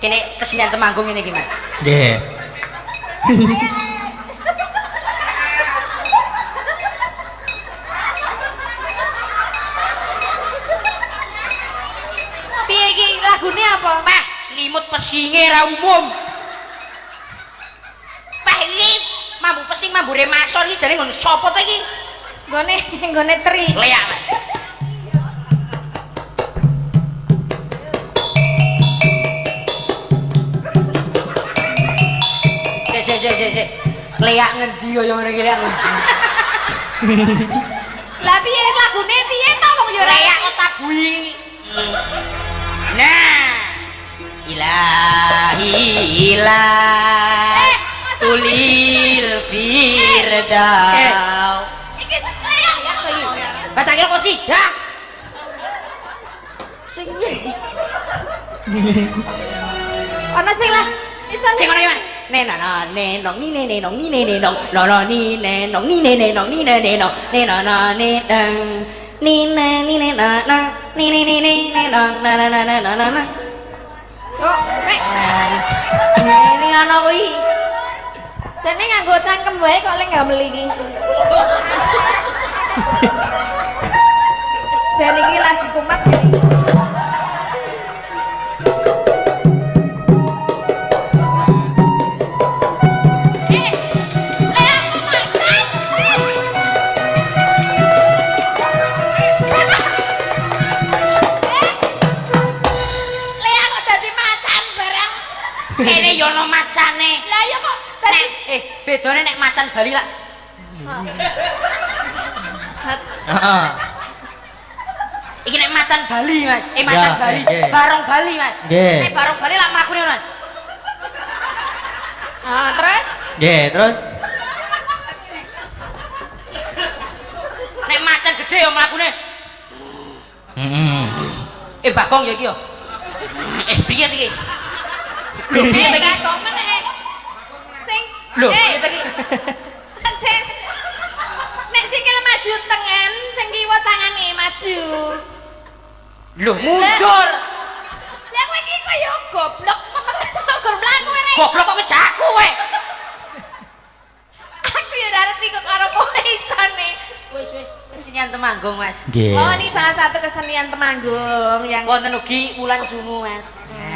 Ini kesenian Temanggung ini gimana? Nggih. Piye iki lagune apa? Peh, selimut pesinge ra umum. Peh iki mambu pesing mambu remasor iki jane ngono sapa to iki? Nggone tri. Leak, Mas. Sik. Leak ngendi kaya ngono iki leak ngendi? Lah piye lagune piye to wong yo ora Leak kok tabui. Nah. Ilahi ilah. Ulil firdaus. iki leak ya to iki. Batake kok sidak. Ana sing lah iso Sing ngono iki, Mas. Nenana nenong ni nenong ni nenong nono ni nenong ni nenong ni nenong nenana nenong ni ni nenana ni nenong na na na na na na. kok nek Ini ana kuwi. jane nganggo cangkem wae kok lek gak meli iki. Dan iki lagi kumat. Kene yo ono macane. Lah ya kok tadi Bedone nek macan Bali lah. Heeh. Iki nek macan Bali, Mas. Macan Ya, Bali, nggih. barong Bali, Mas. Nggih. Nek barong Bali lah mlakune, Mas. terus Nggih, terus Nek macan gede yo mlakune. heeh. Bagong ya iki yo. Piye iki? Lho, piye iki? kok meneh. Sing Lho, piye iki? sing nek sikil maju tengen, sing kiwa tangane maju. Lho, mundur. Lah kowe iki kaya goblok. Gur mlaku ora. Goblok kok ngejak kowe. Aku ya ora ngerti kok karo kowe isane. Wis, kesenian Temanggung, Mas. Nggih. Oh, ini salah satu kesenian Temanggung yang Wonten ugi Wulan Sungu, Mas.